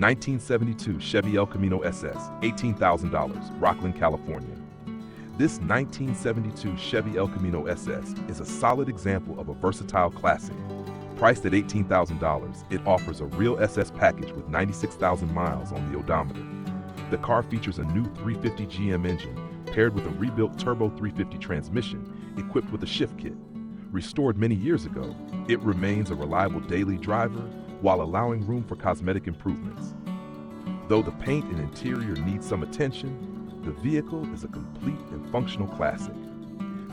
1972 Chevy El Camino SS, $18,000, Rocklin, California. This 1972 Chevy El Camino SS is a solid example of a versatile classic. Priced at $18,000, it offers a real SS package with 96,000 miles on the odometer. The car features a new 350 GM engine paired with a rebuilt turbo 350 transmission equipped with a shift kit. Restored many years ago, it remains a reliable daily driver while allowing room for cosmetic improvements. Though the paint and interior need some attention, the vehicle is a complete and functional classic.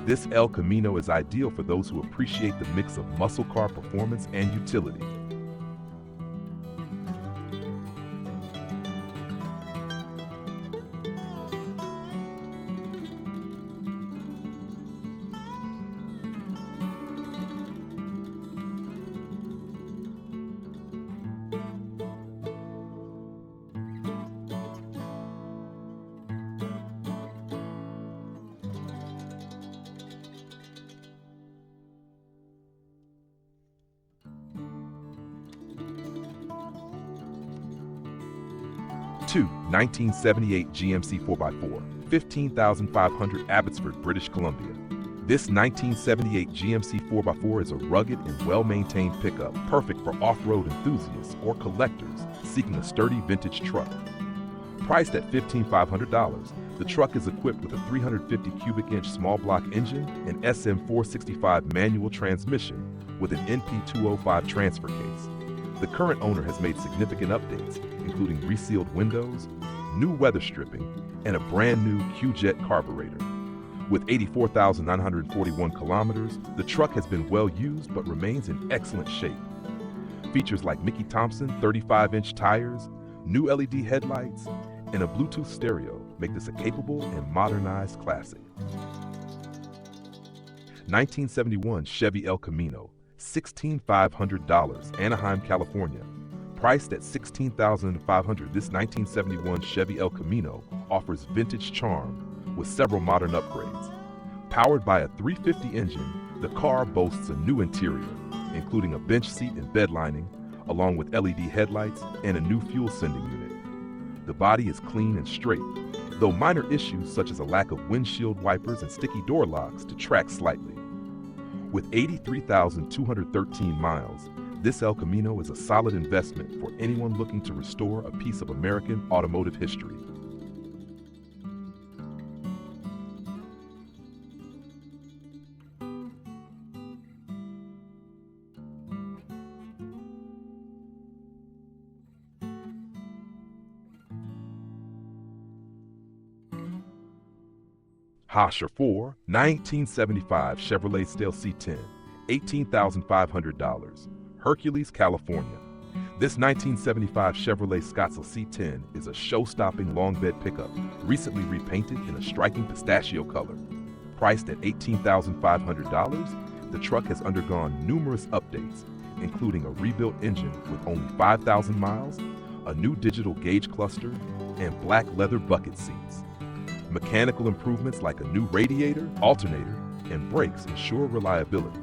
This El Camino is ideal for those who appreciate the mix of muscle car performance and utility. Two 1978 GMC 4x4, 15,500 Abbotsford, British Columbia. This 1978 GMC 4x4 is a rugged and well-maintained pickup, perfect for off-road enthusiasts or collectors seeking a sturdy vintage truck. Priced at $15,500, the truck is equipped with a 350 cubic inch small block engine and SM465 manual transmission with an NP205 transfer case. The current owner has made significant updates, including resealed windows, new weather stripping, and a brand new Q-Jet carburetor. With 84,941 kilometers, the truck has been well used but remains in excellent shape. Features like Mickey Thompson 35-inch tires, new LED headlights, and a Bluetooth stereo make this a capable and modernized classic. 1971 Chevy El Camino, $16,500, Anaheim, California. Priced at $16,500, this 1971 Chevy El Camino offers vintage charm with several modern upgrades. Powered by a 350 engine, the car boasts a new interior, including a bench seat and bed lining, along with LED headlights and a new fuel sending unit. The body is clean and straight, though minor issues such as a lack of windshield wipers and sticky door locks detract slightly. With 83,213 miles, this El Camino is a solid investment for anyone looking to restore a piece of American automotive history. Hasher 4, 1975 Chevrolet Stale C10, $18,500, Hercules, California. This 1975 Chevrolet Scota C10 is a show-stopping long bed pickup, recently repainted in a striking pistachio color. Priced at $18,500, the truck has undergone numerous updates, including a rebuilt engine with only 5,000 miles, a new digital gauge cluster, and black leather bucket seats. Mechanical improvements like a new radiator, alternator, and brakes ensure reliability.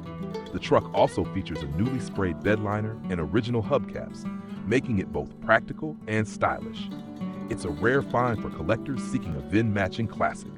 The truck also features a newly sprayed bed liner and original hubcaps, making it both practical and stylish. It's a rare find for collectors seeking a VIN-matching classic.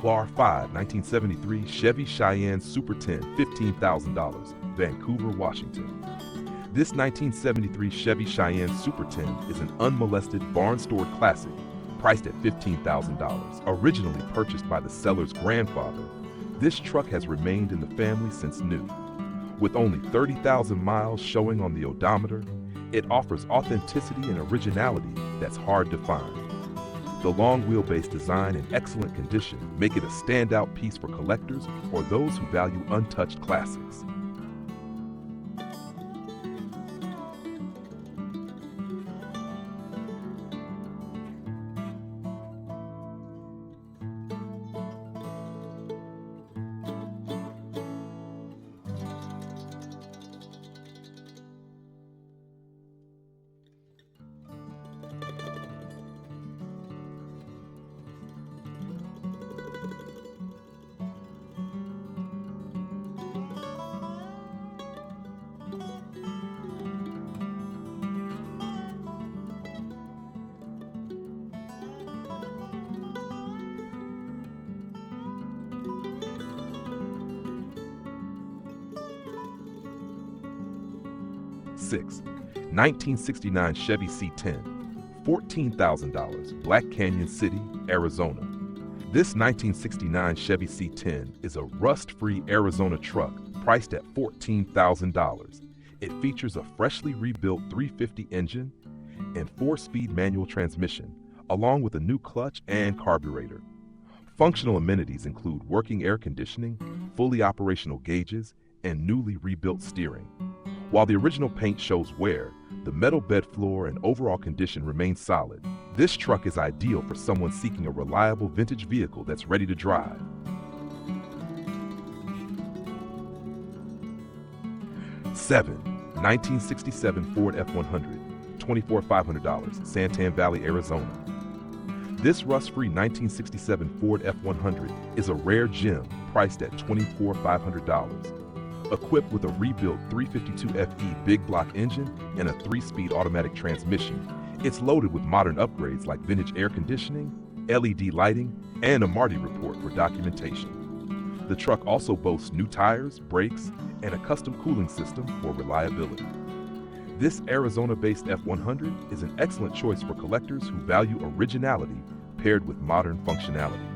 Bar 5, 1973 Chevy Cheyenne Super 10, $15,000, Vancouver, Washington. This 1973 Chevy Cheyenne Super 10 is an unmolested barn-stored classic, priced at $15,000. Originally purchased by the seller's grandfather, this truck has remained in the family since new. With only 30,000 miles showing on the odometer, It offers authenticity and originality that's hard to find. The long wheelbase design and excellent condition make it a standout piece for collectors or those who value untouched classics. Six, 1969 Chevy C10, $14,000, Black Canyon City, Arizona. This 1969 Chevy C10 is a rust-free Arizona truck priced at $14,000. It features a freshly rebuilt 350 engine and 4-speed manual transmission, along with a new clutch and carburetor. Functional amenities include working air conditioning, fully operational gauges, and newly rebuilt steering. While the original paint shows wear, the metal bed floor and overall condition remain solid. This truck is ideal for someone seeking a reliable vintage vehicle that's ready to drive. 7, 1967 Ford F100, $24,500, Santan Valley, Arizona. This rust-free 1967 Ford F100 is a rare gem priced at $24,500. Equipped with a rebuilt 352 FE big block engine and a 3-speed automatic transmission, it's loaded with modern upgrades like vintage air conditioning, LED lighting, and a Marty report for documentation. The truck also boasts new tires, brakes, and a custom cooling system for reliability. This Arizona-based F100 is an excellent choice for collectors who value originality paired with modern functionality.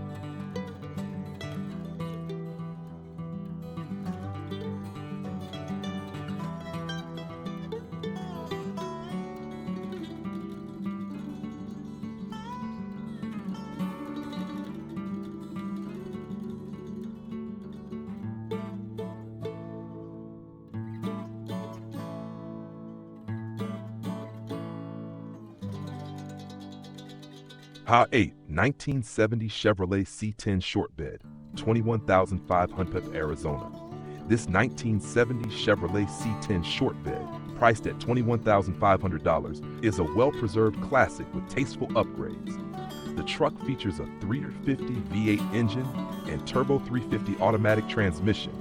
A8 1970 Chevrolet C10 short bed, 21,500, Arizona. This 1970 Chevrolet C10 short bed, priced at $21,500, is a well-preserved classic with tasteful upgrades. The truck features a 350 V8 engine and turbo 350 automatic transmission,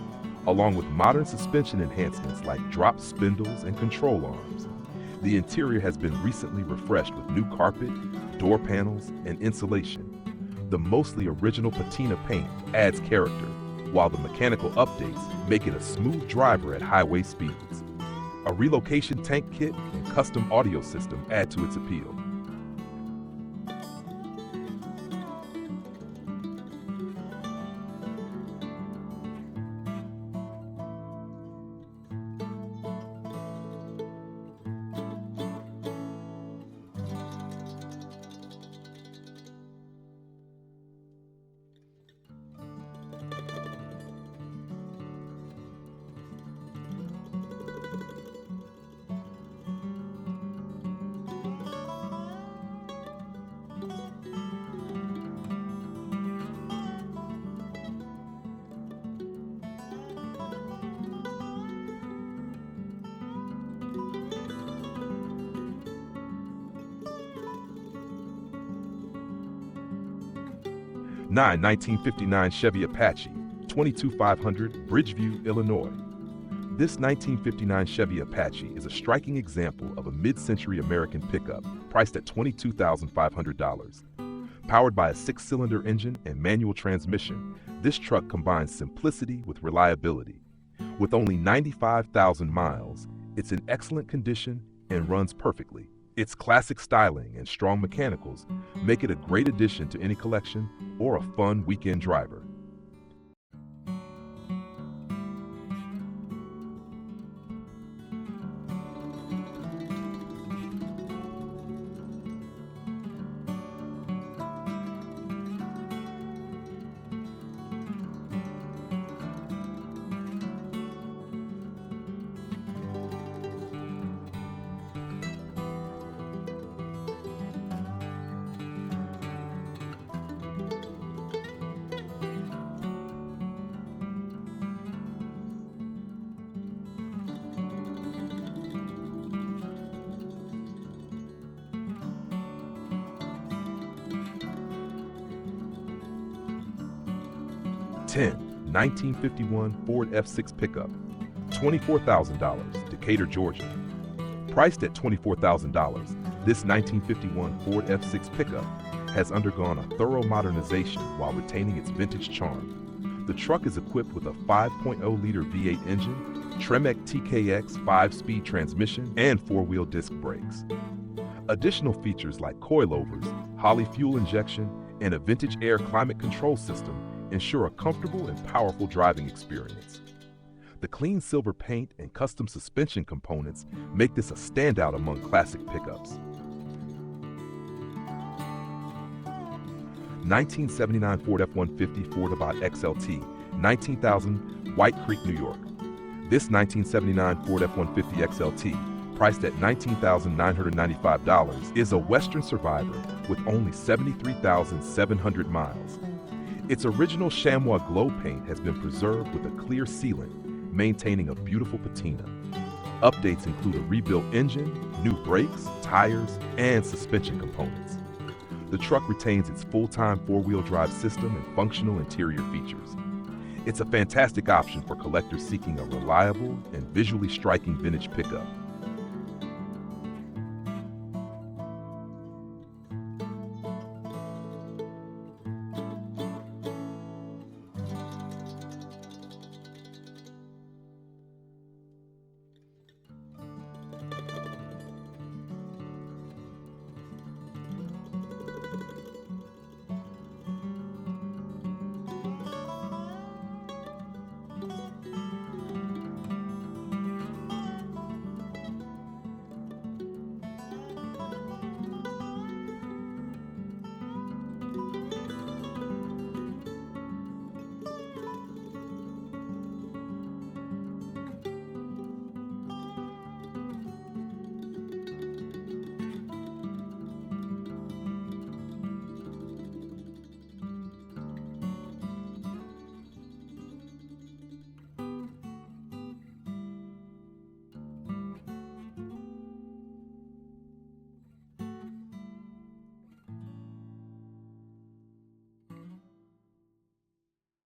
along with modern suspension enhancements like drop spindles and control arms. The interior has been recently refreshed with new carpet, door panels, and insulation. The mostly original patina paint adds character, while the mechanical updates make it a smooth driver at highway speeds. A relocation tank kit and custom audio system add to its appeal. Nine, 1959 Chevy Apache, 22,500, Bridgeview, Illinois. This 1959 Chevy Apache is a striking example of a mid-century American pickup priced at $22,500. Powered by a 6-cylinder engine and manual transmission, this truck combines simplicity with reliability. With only 95,000 miles, it's in excellent condition and runs perfectly. Its classic styling and strong mechanicals make it a great addition to any collection or a fun weekend driver. 10. 1951 Ford F6 pickup, $24,000, Decatur, Georgia. Priced at $24,000, this 1951 Ford F6 pickup has undergone a thorough modernization while retaining its vintage charm. The truck is equipped with a 5.0-liter V8 engine, Tremec TKX 5-speed transmission, and 4-wheel disc brakes. Additional features like coilovers, Holley fuel injection, and a vintage air climate control system ensure a comfortable and powerful driving experience. The clean silver paint and custom suspension components make this a standout among classic pickups. 1979 Ford F150 XLT, 19,000, White Creek, New York. This 1979 Ford F150 XLT, priced at $19,995, is a Western survivor with only 73,700 miles. Its original chamois glow paint has been preserved with a clear sealant, maintaining a beautiful patina. Updates include a rebuilt engine, new brakes, tires, and suspension components. The truck retains its full-time 4-wheel drive system and functional interior features. It's a fantastic option for collectors seeking a reliable and visually striking vintage pickup.